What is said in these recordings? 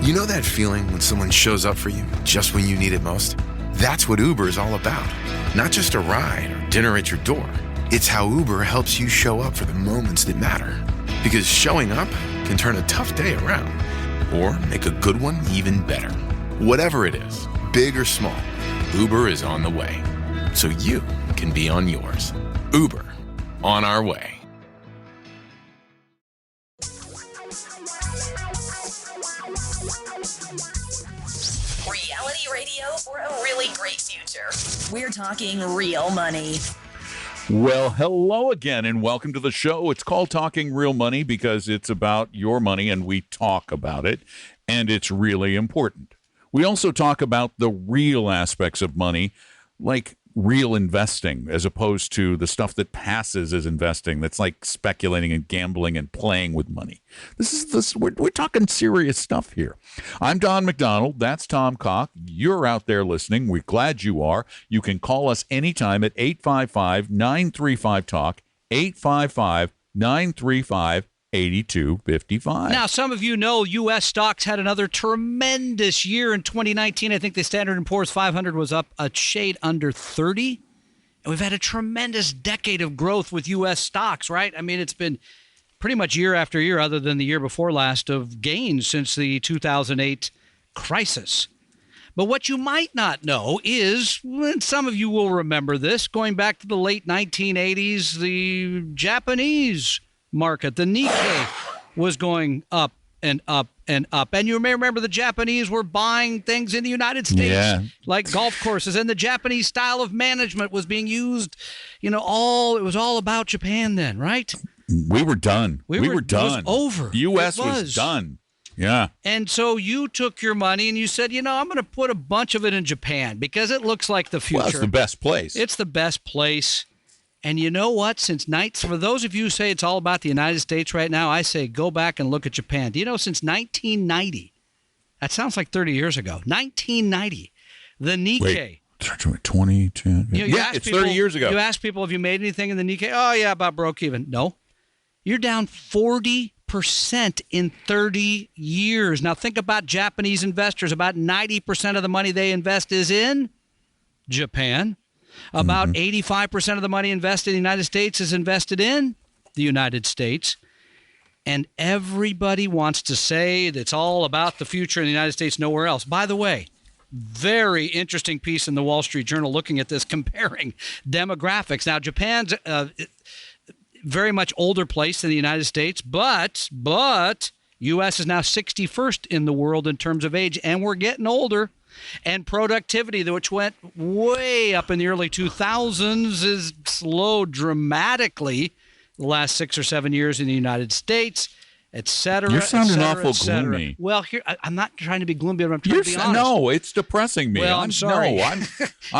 You know that feeling when someone shows up for you just when you need it most? That's what Uber is all about. Not just a ride or dinner at your door. It's how Uber helps you show up for the moments that matter. Because showing up can turn a tough day around or make a good one even better. Whatever it is, big or small, Uber is on the way. So you can be on yours. Uber, on our way. Reality radio for a really great future. We're talking real money. Well, hello again, and welcome to the show. It's called Talking Real Money because it's about your money, and we talk about it, and it's really important. We also talk about the real aspects of money, like real investing, as opposed to the stuff that passes as investing. That's like speculating and gambling and playing with money. We're talking serious stuff here. I'm Don McDonald. That's Tom Cock. You're out there listening. We're glad you are. You can call us anytime at 855-935-TALK, 855-935-8255. Now, some of you know U.S. stocks had another tremendous year in 2019. I think the Standard & Poor's 500 was up a shade under 30. And we've had a tremendous decade of growth with U.S. stocks, right? I mean, it's been pretty much year after year, other than the year before last, of gains since the 2008 crisis. But what you might not know is, and some of you will remember this, going back to the late 1980s, the Japanese market, the Nikkei, was going up and up and up. And you may remember the Japanese were buying things in the United States, like golf courses, and the Japanese style of management was being used. You know, it was all about Japan then, right? We were done. We were done. It was over. U.S. was done. Yeah. And so you took your money and you said, you know, I'm going to put a bunch of it in Japan because it looks like the future. Well, it's the best place. It's the best place. And you know what? For those of you who say it's all about the United States right now, I say go back and look at Japan. Do you know since 1990, that sounds like 30 years ago, 1990, the Nikkei. Wait, 2010. It's 30 years ago. You ask people, have you made anything in the Nikkei? Oh, yeah, about broke even. No. You're down 40% in 30 years. Now think about Japanese investors. About 90% of the money they invest is in Japan. About 85% of the money invested in the United States is invested in the United States. And everybody wants to say that it's all about the future in the United States, nowhere else. By the way, very interesting piece in the Wall Street Journal looking at this, comparing demographics. Now, Japan's very much older place than the United States, but U.S. is now 61st in the world in terms of age, and we're getting older. And productivity, which went way up in the early 2000s, is slowed dramatically the last 6 or 7 years in the United States, et cetera. You're sounding awful gloomy. Well, here I'm not trying to be gloomy, but I'm trying to be honest. No, it's depressing me. Well, I'm sorry. No,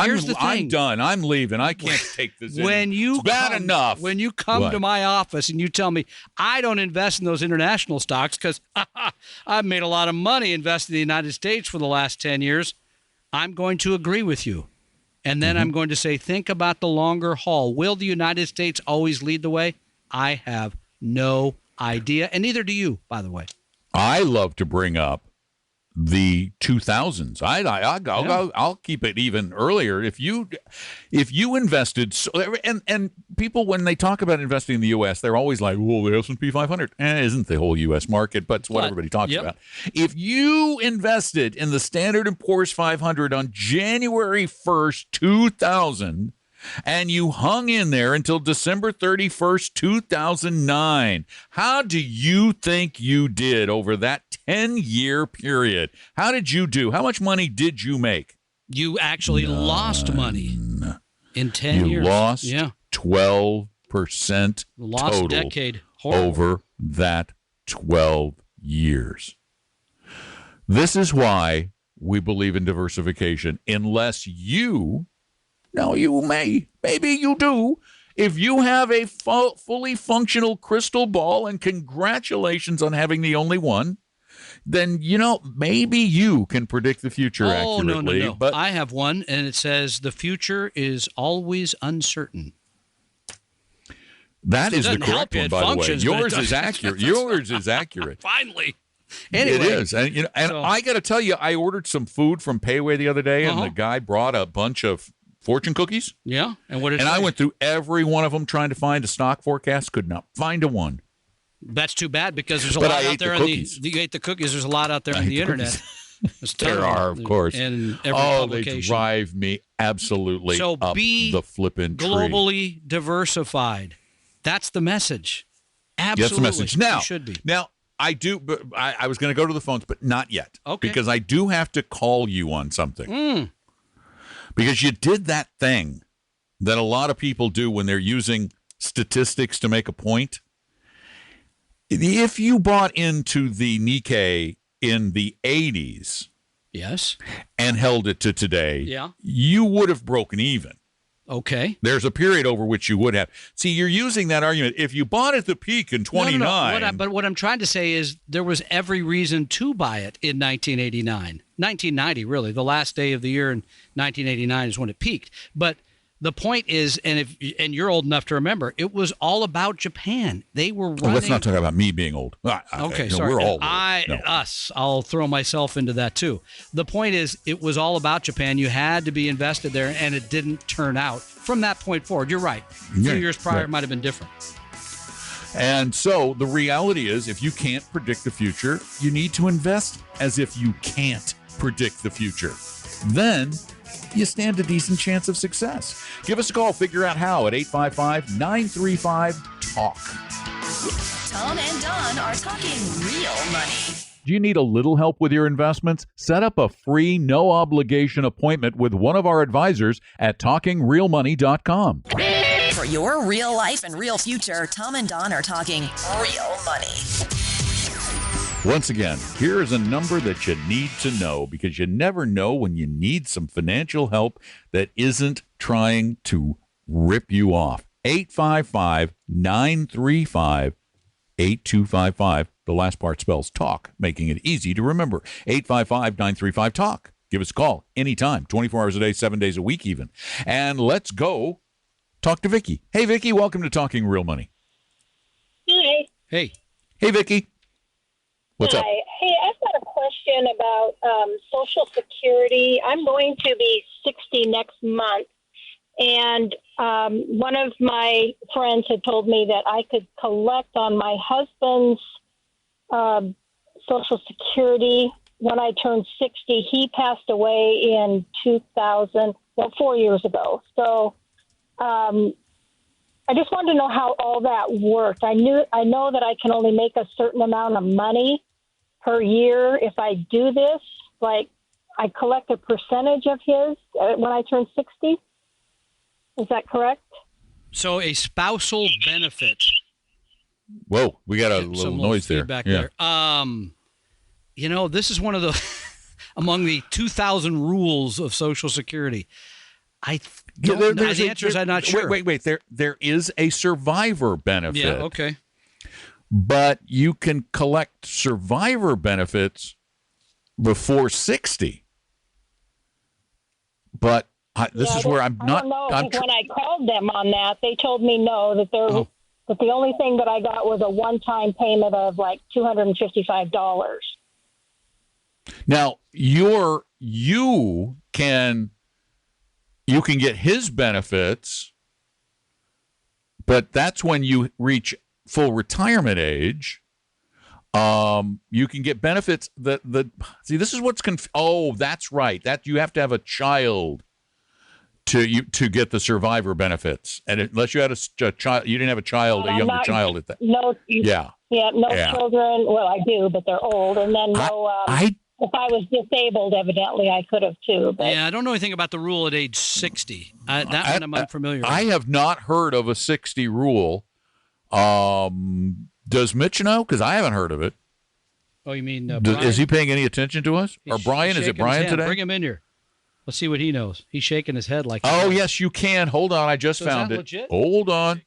Here's the thing. I'm done. I'm leaving. I can't take this anymore. It's bad enough. When you come to my office and you tell me I don't invest in those international stocks because I've made a lot of money investing in the United States for the last 10 years, I'm going to agree with you. And then I'm going to say, think about the longer haul. Will the United States always lead the way? I have no idea, and neither do you, by the way. I love to bring up the 2000s. I'll keep it even earlier. If you invested, and people, when they talk about investing in the U.S., they're always like, "Well, the S&P 500 isn't the whole U.S. market, but it's what everybody talks about." If you invested in the Standard & Poor's 500 on January 1st, 2000, and you hung in there until December 31st, 2009, how do you think you did over that 10-year period? How did you do? How much money did you make? You actually lost money in 10 years. You lost 12% total decade. Over that 12 years. This is why we believe in diversification. Unless you, now you maybe you do, if you have a fully functional crystal ball, and congratulations on having the only one, then, maybe you can predict the future accurately. No. But I have one, and it says the future is always uncertain. That is the correct one, by the way. Yours is accurate. Yours is accurate. Finally. Anyway, it is, and so- I got to tell you, I ordered some food from Payway the other day, and the guy brought a bunch of fortune cookies. Yeah, and what did And it I say? went through every one of them trying to find a stock forecast. Could not find a one. That's too bad because there's a But lot I out ate the there. cookies. You ate the cookies. There's a lot out there I on ate the the internet. cookies. There's There tons are, of course. in every They publication. drive me absolutely So up be the flippin' tree. globally diversified. That's the message. Absolutely, That's the message. Now, you should be. Now, I do, but I was going to go to the phones, but not yet. Okay. Because I do have to call you on something. Hmm. Because you did that thing that a lot of people do when they're using statistics to make a point. If you bought into the Nikkei in the 80s Yes. and held it to today, Yeah. you would have broken even. Okay. There's a period over which you would have. See, you're using that argument. If you bought at the peak in 29. No. But what I'm trying to say is there was every reason to buy it in 1989. 1990, really. The last day of the year in 1989 is when it peaked. But the point is, and you're old enough to remember, it was all about Japan. They were running. Let's not talk about me being old. Okay, no, sorry. We're all old. Us. I'll throw myself into that too. The point is, it was all about Japan. You had to be invested there, and it didn't turn out from that point forward. You're right. A few Yeah, years prior, right. it might have been different. And so the reality is, if you can't predict the future, you need to invest as if you can't predict the future. Then you stand a decent chance of success. Give us a call. Figure out how at 855-935-TALK. Tom and Don are talking real money. Do you need a little help with your investments? Set up a free, no obligation appointment with one of our advisors at talkingrealmoney.com. For your real life and real future, Tom and Don are talking real money. Once again, here is a number that you need to know because you never know when you need some financial help that isn't trying to rip you off. 855-935-8255. The last part spells talk, making it easy to remember. 855-935-TALK. Give us a call anytime, 24 hours a day, 7 days a week even. And let's go talk to Vicki. Hey, Vicki, welcome to Talking Real Money. Hi. Hey. Hey, Vicki. What's up? Hi. Hey, I've got a question about Social Security. I'm going to be 60 next month, and one of my friends had told me that I could collect on my husband's Social Security when I turned 60. He passed away in 2000, 4 years ago. So I just wanted to know how all that worked. I know that I can only make a certain amount of money per year if I do this. Like, I collect a percentage of his when I turn 60. Is that correct? So a spousal benefit. Whoa, we got a Some little noise there. feedback Yeah. there. This is one of the among the 2,000 rules of Social Security. The answer is I'm not sure. Wait. There is a survivor benefit. Yeah. Okay. But you can collect survivor benefits before 60. But this is where I'm I not. don't know, I'm 'cause when I called them on that, they told me no, that that the only thing that I got was a one-time payment of like $255. Now you can get his benefits, but that's when you reach full retirement age. You can get benefits that see, this is what's that's right. That you have to have a child to get the survivor benefits, and unless you had a child, you didn't have a child, a younger child at that. No. Yeah. No children. Well, I do, but they're old, and then no. If I was disabled, evidently I could have too. But Yeah, I don't know anything about the rule at age 60. That one I'm unfamiliar with. I have not heard of a 60 rule. Does Mitch know? Because I haven't heard of it. Oh, you mean Brian? Is he paying any attention to us? Or He's Brian? Is it shaking his Brian hand. today? Bring him in here. Let's see what he knows. He's shaking his head like. Oh, yes, you can. Hold on. I just So is found that it. legit? Hold on.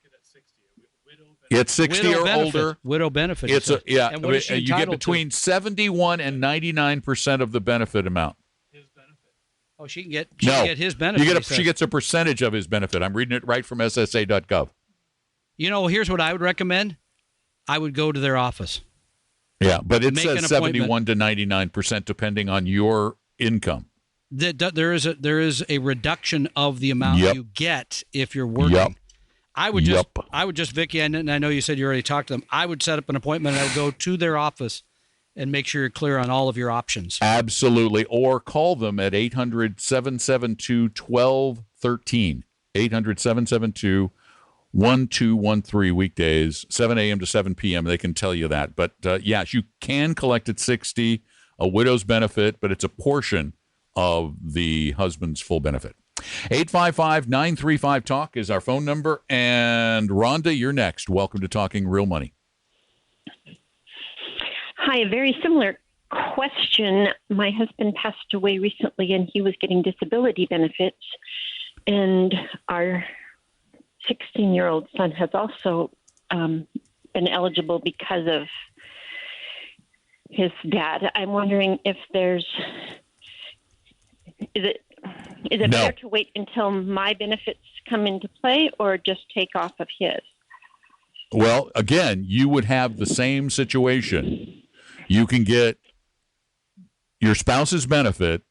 It's 60 Widow or benefit. older. Widow benefit. It's it says. And what is she you get entitled to? between 71 and 99% of the benefit amount. Oh, she can get his You benefit. get he says. she gets a percentage of his benefit. I'm reading it right from SSA.gov. You know, here's what I would recommend. I would go to their office. Yeah, but it Make an says appointment. 71 to 99% depending on your income. There is a reduction of the amount Yep. you get if you're working. Yep. I would just, Vicki, and I know you said you already talked to them. I would set up an appointment and I would go to their office and make sure you're clear on all of your options. Absolutely. Or call them at 800-772-1213. 800-772-1213 weekdays, 7 a.m. to 7 p.m. They can tell you that. But, yes, you can collect at 60, a widow's benefit, but it's a portion of the husband's full benefit. 855-935-TALK is our phone number. And Rhonda, you're next. Welcome to Talking Real Money. Hi, a very similar question. My husband passed away recently, and he was getting disability benefits. And our 16-year-old son has also been eligible because of his dad. I'm wondering if is it No. fair to wait until my benefits come into play, or just take off of his? Well, again, you would have the same situation. You can get your spouse's benefit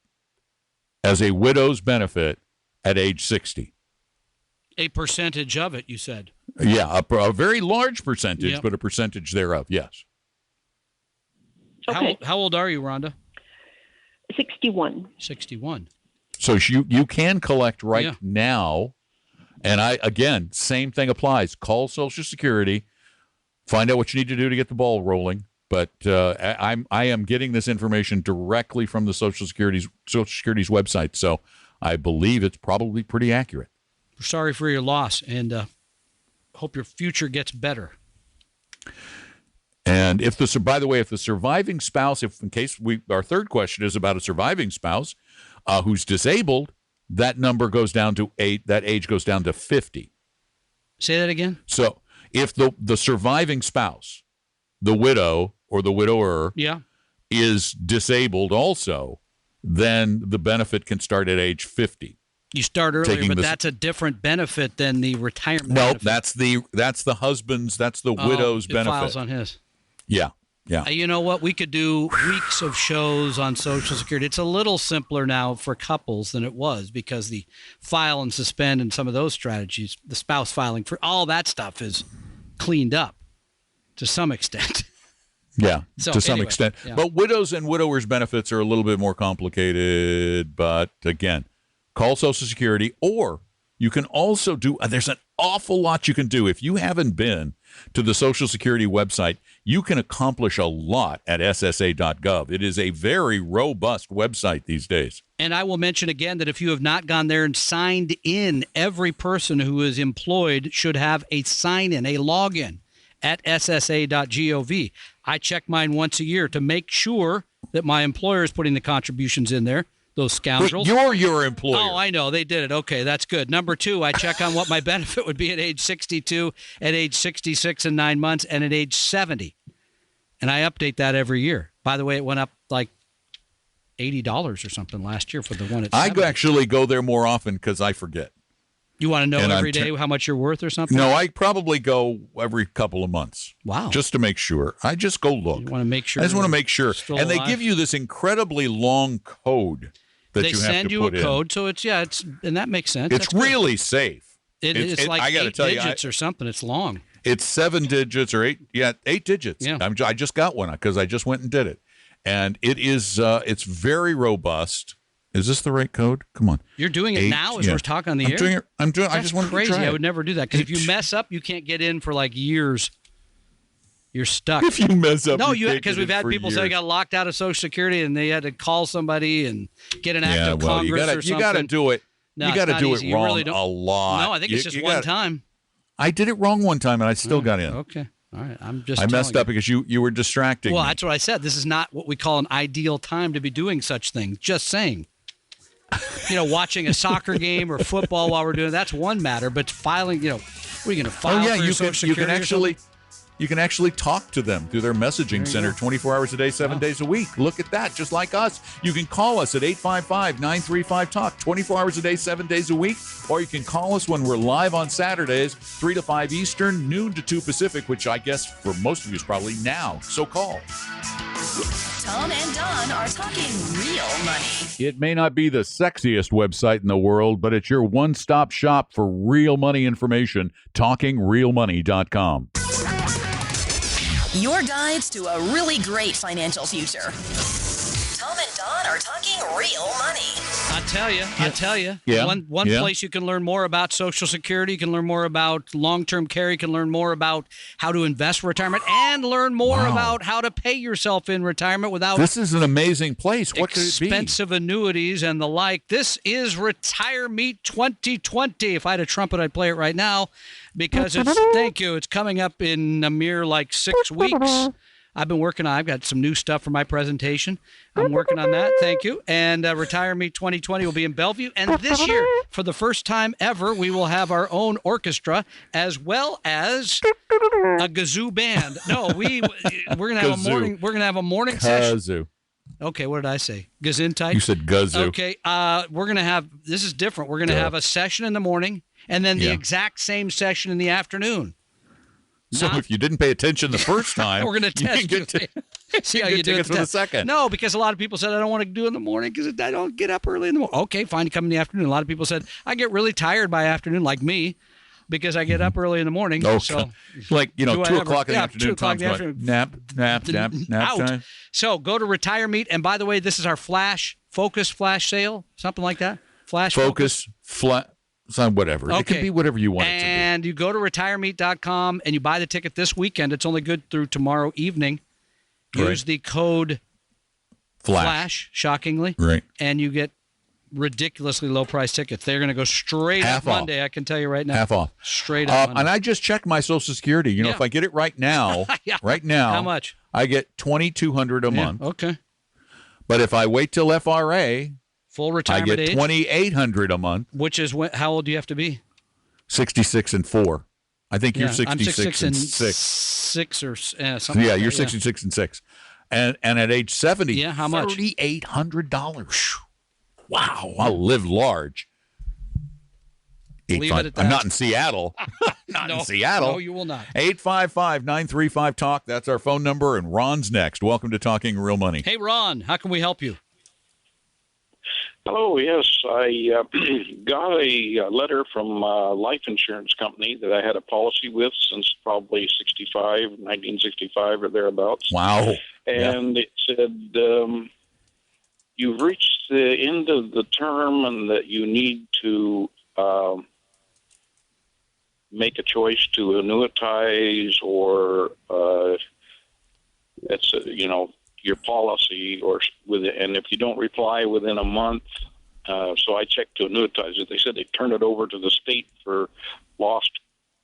as a widow's benefit at age 60. A percentage of it, you said. Yeah, a very large percentage, Yep. but a percentage thereof, yes. Okay. How old are you, Rhonda? 61. 61. So you can collect right Yeah. now. And again, same thing applies. Call Social Security, find out what you need to do to get the ball rolling. But I am getting this information directly from the Social Security's website, so I believe it's probably pretty accurate. We're sorry for your loss, and hope your future gets better. And if by the way, if the surviving spouse, our third question is about a surviving spouse who's disabled, that number goes down to 8. That age goes down to 50. Say that again? So if the surviving spouse, the widow or the widower, Yeah. is disabled also, then the benefit can start at age 50. You start earlier, Taking but this- that's a different benefit than the retirement No, benefit. that's the husband's, that's the widow's it benefit. files on his. Yeah. You know what? We could do weeks of shows on Social Security. It's a little simpler now for couples than it was because the file and suspend and some of those strategies, the spouse filing for all that stuff is cleaned up to some extent. Yeah, So, to some anyway, extent. yeah. But widows and widowers' benefits are a little bit more complicated. But again, call Social Security, or you can also do, there's an awful lot you can do. If you haven't been to the Social Security website, you can accomplish a lot at SSA.gov. It is a very robust website these days. And I will mention again that if you have not gone there and signed in, every person who is employed should have a sign-in, a login at SSA.gov. I check mine once a year to make sure that my employer is putting the contributions in there, those scoundrels. You're your employer. Oh, I know. They did it. Okay, that's good. Number 2, I check on what my benefit would be at age 62, at age 66 and 9 months, and at age 70. And I update that every year. By the way, it went up like $80 or something last year for the one at 70. I actually go there more often because I forget. You want to know and every day how much you're worth or something? No, I probably go every couple of months. Wow. Just to make sure. I just go look. You want to make sure. I just want to make sure. still And they alive? give you this incredibly long code that They you have send to you put a in. code, so it's and that makes sense. It's That's good. really safe. It's like I gotta 8 tell you, digits or something. It's long. It's 7 digits or 8. Yeah, 8 digits. Yeah. I just got one because I just went and did it, and it is. It's very robust. Is this the right code? Come on. You're doing it 8, now as yeah. we're talking on the air. Doing it. I'm doing. I That's just wanted crazy. to try I it. would never do that because if you mess up, you can't get in for like years. You're stuck. If you mess up, No, you can't because get we've in had for people say they years. got locked out of Social Security and they had to call somebody and get an act Yeah, of well, Congress or something. you got to do it. No, you it's got to not do easy. it You wrong really don't- a lot. No, I think it's just one time. I did it wrong one time, and I still got in. Okay. All right. I'm just. I messed telling up because you were distracting Well, me. that's what I said. This is not what we call an ideal time to be doing such things. Just saying. Watching a soccer game or football while we're doing that's one matter. But filing, what are you going to file? Oh yeah, for your you Social can Security or actually. You can actually talk to them through their messaging center 24 hours a day, 7 days a week. Look at that, just like us. You can call us at 855-935-TALK, 24 hours a day, 7 days a week, or you can call us when we're live on Saturdays, 3 to 5 Eastern, noon to 2 Pacific, which I guess for most of you is probably now. So call. Tom and Don are talking real money. It may not be the sexiest website in the world, but it's your one-stop shop for real money information, talkingrealmoney.com. Your guides to a really great financial future. Tom and Don are talking real money. I tell you. Yeah. One place you can learn more about Social Security, you can learn more about long-term care, you can learn more about how to invest for retirement, and learn more about how to pay yourself in retirement without This is an amazing place. What could it be? expensive annuities and the like. This is Retire Meet 2020. If I had a trumpet, I'd play it right now because it's coming up in a mere 6 weeks. I've got some new stuff for my presentation. I'm working on that. Thank you. And Retire Meet 2020 will be in Bellevue. And this year, for the first time ever, we will have our own orchestra as well as a kazoo band. No, we're gonna have a morning session. Kazoo. Okay, what did I say? Gesundheit? You said gazoo. Okay, we're gonna have this is different. We're gonna have a session in the morning and then the exact same session in the afternoon. So if you didn't pay attention the first time, we're going to test you. See how you do it for the second. No, because a lot of people said, I don't want to do it in the morning because I don't get up early in the morning. Okay, fine, you come in the afternoon. A lot of people said, I get really tired by afternoon, like me, because I get up early in the morning. Oh, so, 2 o'clock in the afternoon. 2 o'clock in the afternoon. Nap time. So go to Retire Meet. And by the way, this is our Focus Flash sale, something like that. Focus. Whatever. Okay. It can be whatever you want it to be. And you go to retiremeet.com and you buy the ticket this weekend. It's only good through tomorrow evening. Use the code Flash, shockingly. Right. And you get ridiculously low price tickets. They're going to go straight Half up off. Monday, I can tell you right now. Half off. Straight up Monday. And I just checked my Social Security. If I get it right now, How much? I get $2,200 a month. Okay. But if I wait till FRA, full I retirement get age. $2,800 a month. Which is how old do you have to be? 66 and 4. I think you're 66 I'm 66 and 6. 6 or something. Yeah, like you're that, 66 and 6. And at age 70, Yeah, how much? $3,800. Wow, I'll live large. Leave it at that. I'm not in Seattle. In Seattle. No, you will not. 855-935-TALK. That's our phone number, and Ron's next. Welcome to Talking Real Money. Hey, Ron, how can we help you? Hello, yes. I got a letter from a life insurance company that I had a policy with since probably 1965 or thereabouts. Wow. And it said, you've reached the end of the term and that you need to make a choice to annuitize or it's your policy and if you don't reply within a month, so I checked to annuitize it. They said they turned it over to the state for lost,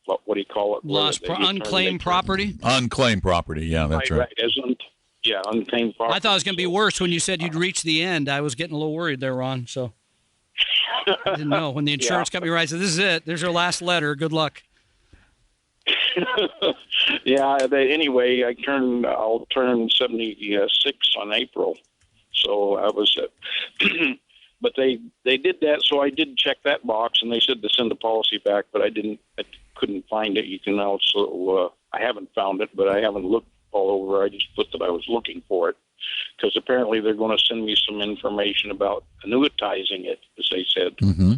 what do you call it? Unclaimed property? Unclaimed property, yeah, that's right. Unclaimed property. I thought it was going to be worse when you said you'd reach the end. I was getting a little worried there, Ron, so I didn't know. When the insurance company writes, this is it, there's your last letter, good luck. Yeah. Anyway, I'll turn 76 on April, so I was. But they did that, so I did check that box, and they said to send the policy back, but I couldn't find it. You can also. I haven't found it, but I haven't looked all over. I just put that I was looking for it because apparently they're going to send me some information about annuitizing it, as they said. Mm-hmm.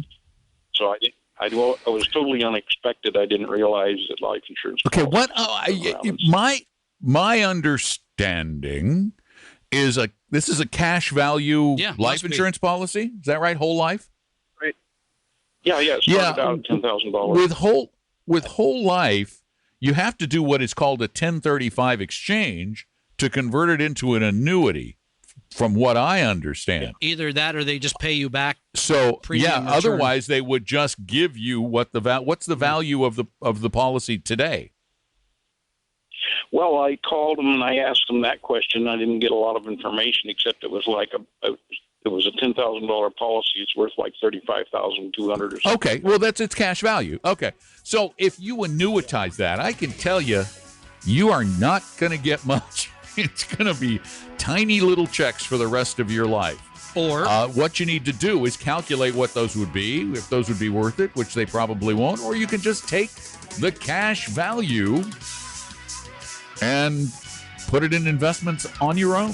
So I did. I was totally unexpected. I didn't realize that life insurance. Okay, what my understanding is this is a cash value life insurance policy. Is that right? Whole life? Right. Yeah. It started out at $10,000. With whole life, you have to do what is called a 1035 exchange to convert it into an annuity. From what I understand, either that or they just pay you back. So return. Otherwise they would just give you what's the value of the policy today. Well, I called them and I asked them that question. I didn't get a lot of information except it was like it was a $10,000 policy. It's worth like $35,200 or something. Okay, well it's cash value. Okay, so if you annuitize that, I can tell you you are not going to get much. It's going to be tiny little checks for the rest of your life. Or what you need to do is calculate what those would be, if those would be worth it, which they probably won't, or you can just take the cash value and put it in investments on your own.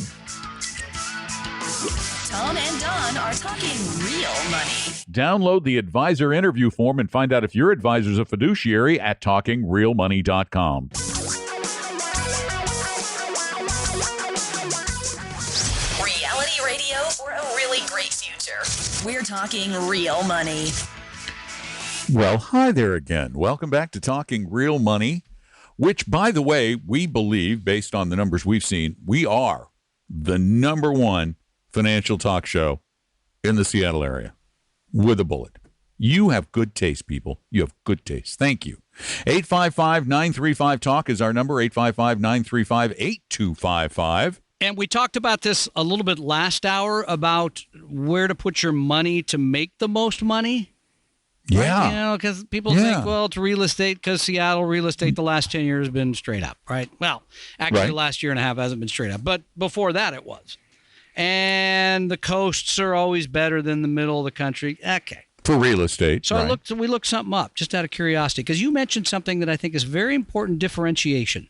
Tom and Don are talking real money. Download the advisor interview form and find out if your advisor's a fiduciary at talkingrealmoney.com. Reality radio for a really great future. We're talking real money. Well, hi there again. Welcome back to Talking Real Money, which, by the way, we believe, based on the numbers we've seen, we are the number one financial talk show in the Seattle area with a bullet. You have good taste, people. You have good taste. Thank you. 855-935-TALK is our number, 855-935-8255. And we talked about this a little bit last hour about where to put your money to make the most money. Yeah. Right? You know, because people think, well, it's real estate because Seattle real estate the last 10 years has been straight up, right? Well, actually, the last year and a half hasn't been straight up. But before that, it was. And the coasts are always better than the middle of the country. Okay. For real estate. So we looked something up just out of curiosity because you mentioned something that I think is very important differentiation.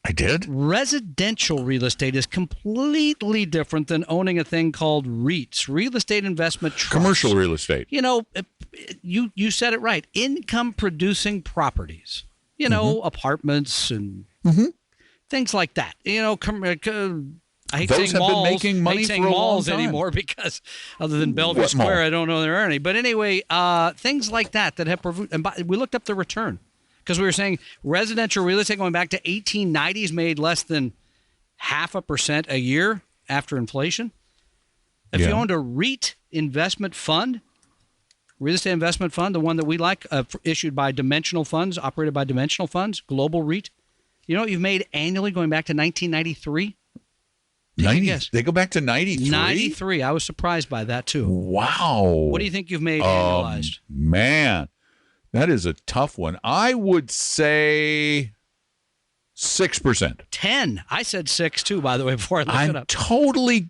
I did? Residential real estate is completely different than owning a thing called REITs, real estate investment trusts. Commercial real estate. You know, you said it right. Income producing properties. You know, apartments and things like that. You know, I hate Those saying have malls. been making money for a long time anymore because other than Bellevue Square, I don't know there are any. But anyway, things like that have and we looked up the return because we were saying residential real estate going back to 1890s made less than 0.5% a year after inflation. If you owned a REIT investment fund, real estate investment fund, the one that we like, issued by Dimensional Funds, operated by Dimensional Funds, global REIT, you know what you've made annually going back to 1993? 90, they go back to 93? 93. I was surprised by that, too. Wow. What do you think you've made annualized? Man, that is a tough one. I would say 6%. 10. I said 6, too, by the way, before I looked it up.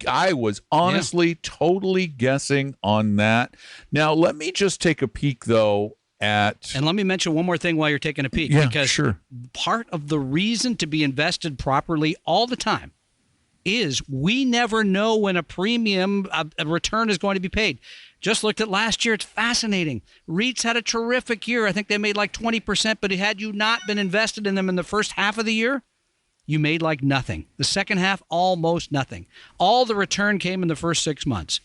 I was honestly totally guessing on that. Now, let me just take a peek, though, and let me mention one more thing while you're taking a peek. Yeah, because sure. Part of the reason to be invested properly all the time is we never know when a premium, a return is going to be paid. Just looked at last year. It's fascinating. REITs had a terrific year. I think they made like 20%, but had you not been invested in them in the first half of the year, you made like nothing. The second half, almost nothing. All the return came in the first 6 months.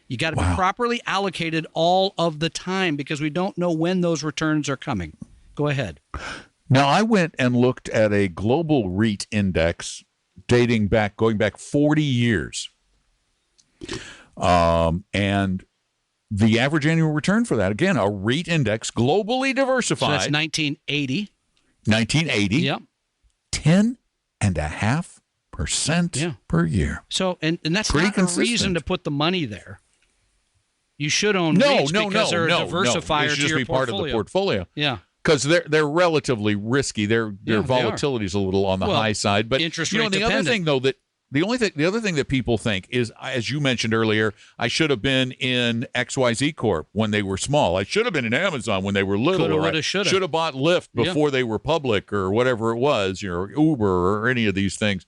You got to be properly allocated all of the time because we don't know when those returns are coming. Go ahead. Now, I went and looked at a global REIT index going back 40 years. And the average annual return for that, again, a REIT index, globally diversified. So that's 1980. 1980. Yep. 10.5% per year. So, and that's pretty not consistent. a reason to put the money there. You should own REITs because they're a diversifier They should to just your be part of the portfolio. Yeah. Because they're relatively risky. Their volatility is a little on the high side. But interest rate dependent. Other thing though the other thing that people think is, as you mentioned earlier, I should have been in XYZ Corp when they were small. I should have been in Amazon when they were little. Should have bought Lyft before they were public or whatever it was, or Uber or any of these things.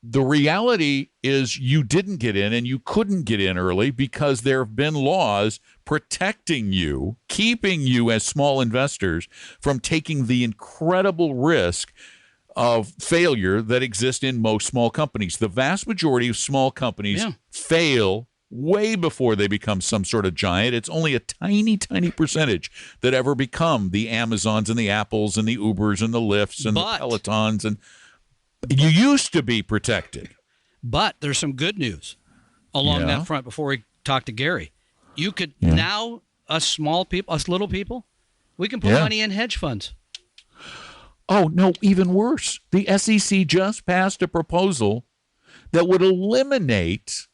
The reality is you didn't get in and you couldn't get in early because there have been laws protecting you, keeping you as small investors from taking the incredible risk of failure that exists in most small companies. The vast majority of small companies fail way before they become some sort of giant. It's only a tiny, tiny percentage that ever become the Amazons and the Apples and the Ubers and the Lyfts and the Pelotons. And you used to be protected. But there's some good news along that front before we talk to Gary. You could now, us little people, we can put money in hedge funds. Oh, no, even worse. The SEC just passed a proposal that would eliminate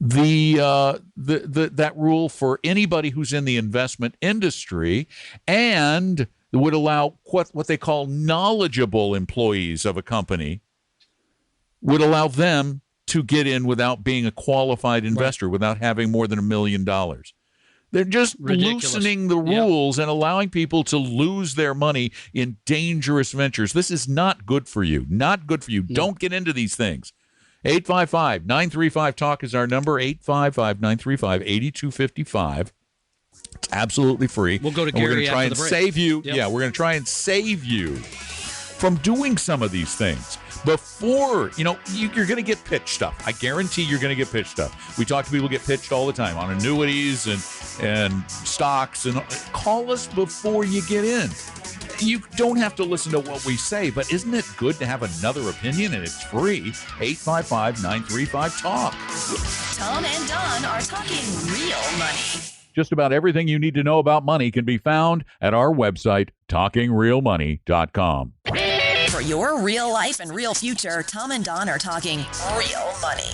that rule for anybody who's in the investment industry, and that would allow what they call knowledgeable employees of a company, would allow them to get in without being a qualified investor, without having more than $1 million. They're just Ridiculous. loosening the rules and allowing people to lose their money in dangerous ventures. This is not good for you. Not good for you. Don't get into these things. 855-935-TALK is our number, 855-935-8255. It's absolutely free. We'll go to And we're Gary gonna try after and the break. save you. Yep. Yeah, we're going to try and save you from doing some of these things before, you're going to get pitched stuff. I guarantee you're going to get pitched stuff. We talk to people who get pitched all the time on annuities and stocks. And call us before you get in. You don't have to listen to what we say, but isn't it good to have another opinion? And it's free. 855-935-TALK. Tom and Don are talking real money. Just about everything you need to know about money can be found at our website, talkingrealmoney.com. For your real life and real future, Tom and Don are talking real money.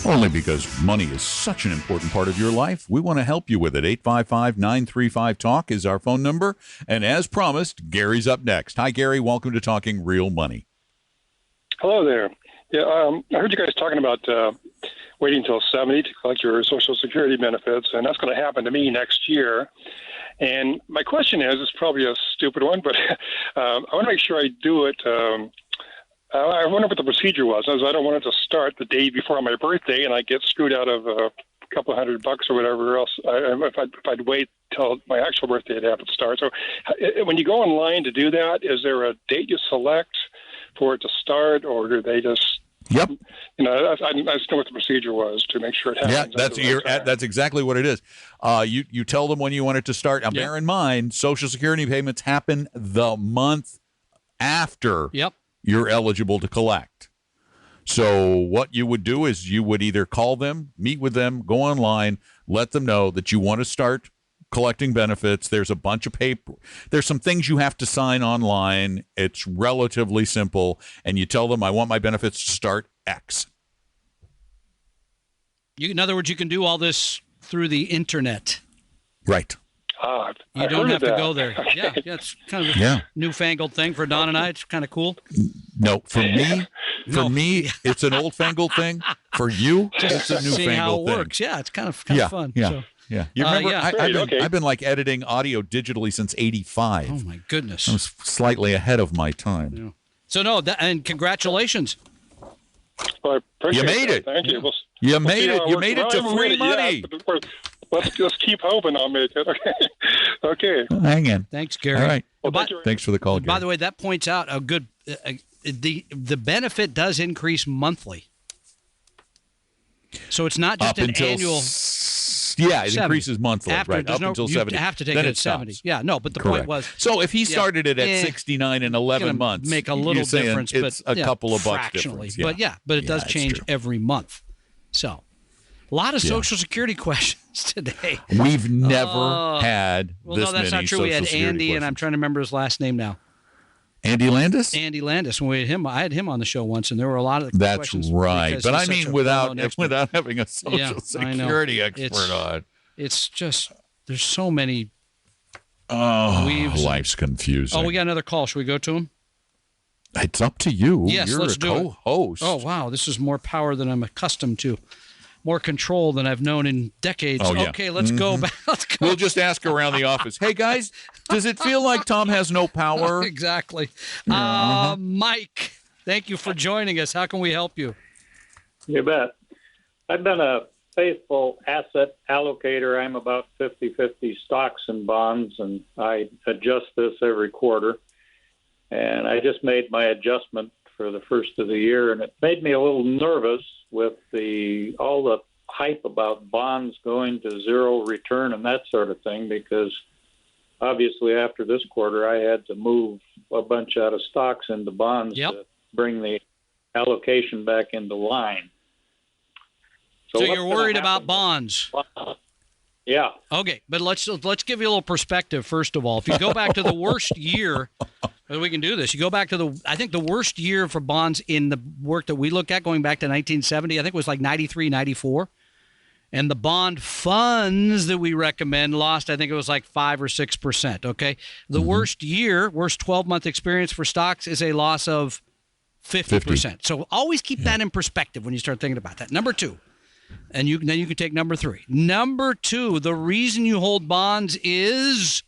Only because money is such an important part of your life, we want to help you with it. 855-935-TALK is our phone number. And as promised, Gary's up next. Hi, Gary. Welcome to Talking Real Money. Hello there. Yeah, I heard you guys talking about waiting until 70 to collect your Social Security benefits, and that's going to happen to me next year. And my question is, it's probably a stupid one, but I want to make sure I do it. I wonder what the procedure was. I don't want it to start the day before my birthday, and I get screwed out of a couple $100 or whatever else. If I'd wait till my actual birthday to have it start. So when you go online to do that, is there a date you select for it to start, or do they just? Yep. I just know what the procedure was to make sure it happens. Yeah, that's exactly what it is. You tell them when you want it to start. Now, bear in mind, Social Security payments happen the month after you're eligible to collect. So what you would do is you would either call them, meet with them, go online, let them know that you want to start collecting benefits. There's a bunch of paper. There's some things you have to sign online. It's relatively simple. And you tell them, I want my benefits to start X. In other words, you can do all this through the internet. Right. You don't have to go there. Yeah, it's kind of a newfangled thing for Don and I. It's kind of cool. No, for me, it's an old-fangled thing. For you, it's a newfangled seeing how it thing. works. Yeah, it's kind of fun. Yeah. So, yeah. You remember, I've been like editing audio digitally since 85. Oh, my goodness. I was slightly ahead of my time. Yeah. So, and congratulations. Well, You made it. Thank you. You made it. You made it to free money. Let's just keep hoping I'll make it. Okay. Hang in. Thanks, Gary. All right. Well, Thanks for the call, Gary. By the way, that points out a good the benefit does increase monthly. So it's not just an annual. Yeah, it increases monthly, after, right? Up until 70. You have to take then it at 70. stops. Yeah, no, but the Correct. point was. So if he started it at 69 in 11 months, make a little you're saying difference, it's but a couple of bucks fractionally. difference. But it does it's change true. every month. So a lot of Social Security questions today. We've never had well, this no, that's many not true. We had Social Security Andy, and I'm questions. trying to remember his last name now. Andy Landis? Andy Landis. When we had him, I had him on the show once, and there were a lot of That's questions. right. because But he's I such mean, a without well-known expert. having a Social Security expert on. It's just, there's so many. Life's confusing. Oh, we got another call. Should we go to him? It's up to you. Yes, You're let's a do it. co-host. Oh, wow. This is more power than I'm accustomed to. More control than I've known in decades. Oh, yeah. Okay, let's go back. Let's go. We'll just ask around the office. Hey, guys, does it feel like Tom has no power? Exactly. Mike, thank you for joining us. How can we help you? You bet. I've been a faithful asset allocator. I'm about 50-50 stocks and bonds, and I adjust this every quarter. And I just made my adjustment for the first of the year, and it made me a little nervous with all the hype about bonds going to zero return and that sort of thing, because obviously after this quarter I had to move a bunch out of stocks into bonds to bring the allocation back into line. So you're worried about bonds? Yeah. Okay, but let's give you a little perspective first of all. If you go back to the worst year, we can do this. You go back to I think the worst year for bonds in the work that we look at, going back to 1970, I think it was like 93, 94. And the bond funds that we recommend lost, I think it was like 5 or 6%. Okay. The worst 12-month experience for stocks is a loss of 50%. So always keep that in perspective when you start thinking about that. Number 2, and then you can take number 3. Number 2, the reason you hold bonds is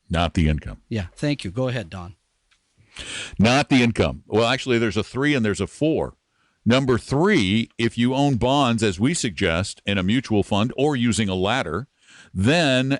not the income. Yeah. Thank you. Go ahead, Don. Not the income. Well, actually, there's a 3 and there's a 4. Number 3, if you own bonds, as we suggest, in a mutual fund or using a ladder, then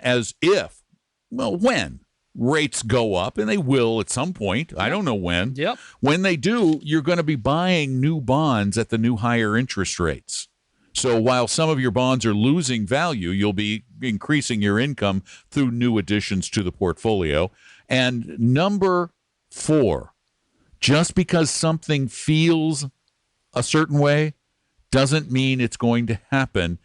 when rates go up, and they will at some point, I don't know when. Yep. When they do, you're going to be buying new bonds at the new higher interest rates. So while some of your bonds are losing value, you'll be increasing your income through new additions to the portfolio. And number 4, just because something feels a certain way doesn't mean it's going to happen.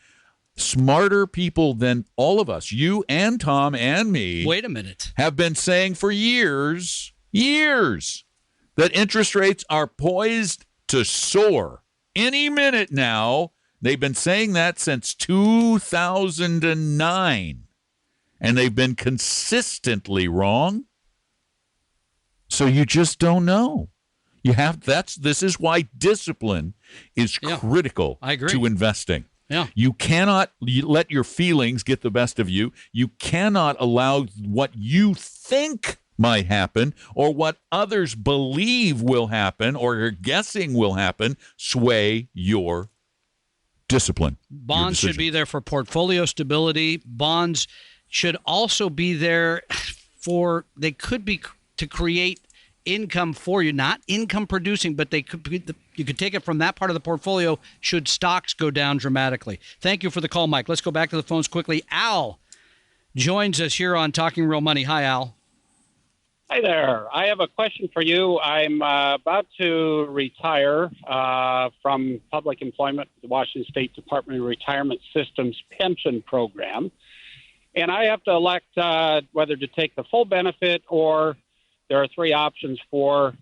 Smarter people than all of us, you and Tom and me, wait a minute, have been saying for years, that interest rates are poised to soar any minute now. They've been saying that since 2009, and they've been consistently wrong. So you just don't know. This is why discipline is critical to investing. Yeah. You cannot let your feelings get the best of you. You cannot allow what you think might happen or what others believe will happen or you're guessing will happen sway your discipline. Bonds should be there for portfolio stability. Bonds should also be there they could be to create income for you, not income producing, but you could take it from that part of the portfolio should stocks go down dramatically. Thank you for the call, Mike. Let's go back to the phones quickly. Al joins us here on Talking Real Money. Hi, Al. Hi there. I have a question for you. I'm about to retire from public employment, the Washington State Department of Retirement Systems pension program, and I have to elect whether to take the full benefit or there are 3 options for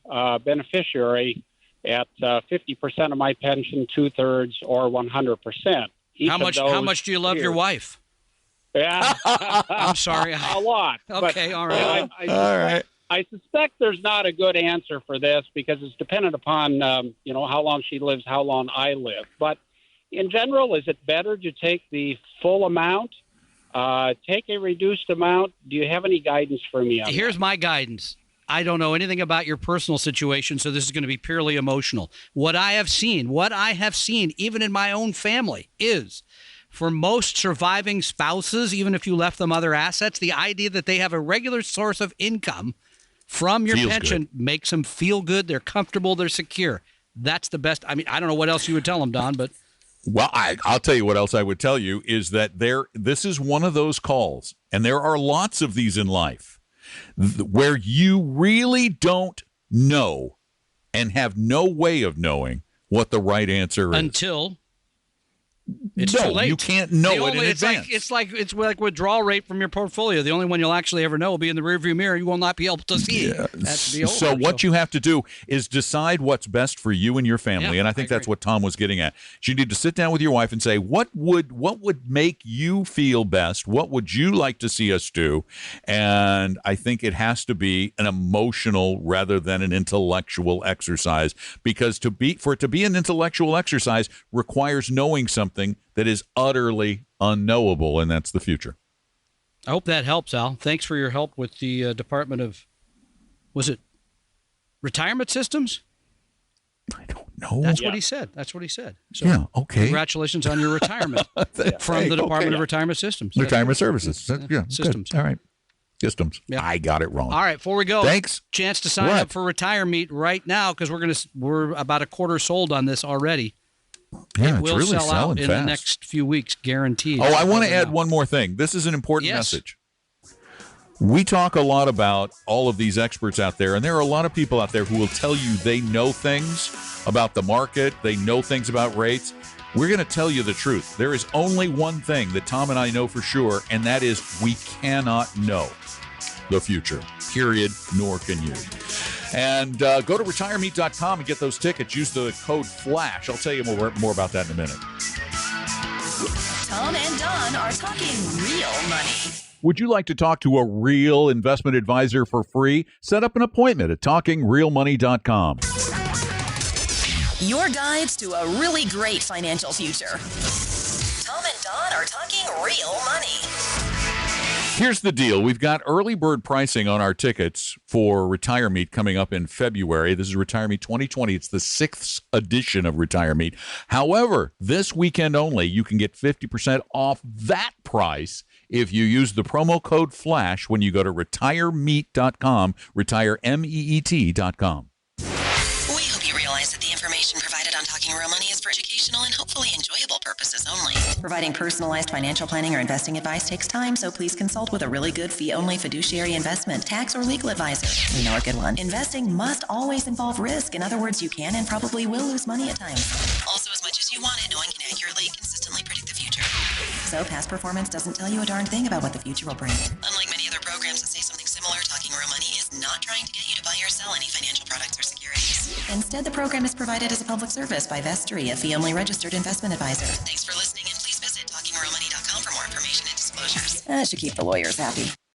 beneficiary at 50% of my pension, 2/3, or 100%. How much do you love your wife? Yeah, I'm sorry. A lot. Okay, all right. All right. I suspect there's not a good answer for this because it's dependent upon how long she lives, how long I live. But in general, is it better to take the full amount? Take a reduced amount? Do you have any guidance for me on that? Here's my guidance. I don't know anything about your personal situation, so this is going to be purely emotional. What I have seen, even in my own family, is for most surviving spouses, even if you left them other assets, the idea that they have a regular source of income from your pension makes them feel good. They're comfortable. They're secure. That's the best. I mean, I don't know what else you would tell them, Don, but. Well, I'll tell you what else I would tell you is that this is one of those calls, and there are lots of these in life, where you really don't know and have no way of knowing what the right answer is. Until it's too late. You can't know it in advance. It's like withdrawal rate from your portfolio. The only one you'll actually ever know will be in the rearview mirror. You will not be able to see. That's the over. So what you have to do is decide what's best for you and your family, and I think that's what Tom was getting at. You need to sit down with your wife and say, what would make you feel best? What would you like to see us do? And I think it has to be an emotional rather than an intellectual exercise, because for it to be an intellectual exercise requires knowing something that is utterly unknowable, and that's the future. I hope that helps, Al. Thanks for your help with the Department of, was it Retirement Systems? I don't know. That's what he said. So yeah, okay. Congratulations on your retirement from the Department of Retirement Systems. Retirement Services. Systems. Good. All right. Systems. Yeah. I got it wrong. All right, before we go, thanks. Chance to sign up for Retire Meet right now because we're about a quarter sold on this already. Yeah, it will really sell out in the next few weeks, guaranteed. Oh, I want to add one more thing. This is an important message. We talk a lot about all of these experts out there, and there are a lot of people out there who will tell you they know things about the market, they know things about rates. We're going to tell you the truth. There is only one thing that Tom and I know for sure, and that is we cannot know the future, period, nor can you. And go to retiremeet.com and get those tickets. Use the code FLASH. I'll tell you more about that in a minute. Tom and Don are talking real money. Would you like to talk to a real investment advisor for free? Set up an appointment at talkingrealmoney.com. Your guides to a really great financial future. Tom and Don are talking real money. Here's the deal. We've got early bird pricing on our tickets for Retire Meet coming up in February. This is Retire Meet 2020. It's the 6th edition of Retire Meet. However, this weekend only, you can get 50% off that price if you use the promo code FLASH when you go to retiremeet.com, retiremeet.com. We hope you realize that the information provided on Talking Real Money is for educational and hopefully enjoyable purposes only. Providing personalized financial planning or investing advice takes time, so please consult with a really good fee-only fiduciary investment, tax, or legal advisor. We know a good one. Investing must always involve risk. In other words, you can and probably will lose money at times. Also, as much as you want it, no one can accurately, consistently predict the future. So past performance doesn't tell you a darn thing about what the future will bring. Unlike many other programs that say something similar, Talking Real Money is not trying to get you to buy or sell any financial products or securities. Instead, the program is provided as a public service by Vestry, a fee-only registered investment advisor. Thanks for listening, and please visit talkingrealmoney.com for more information and disclosures. That should keep the lawyers happy.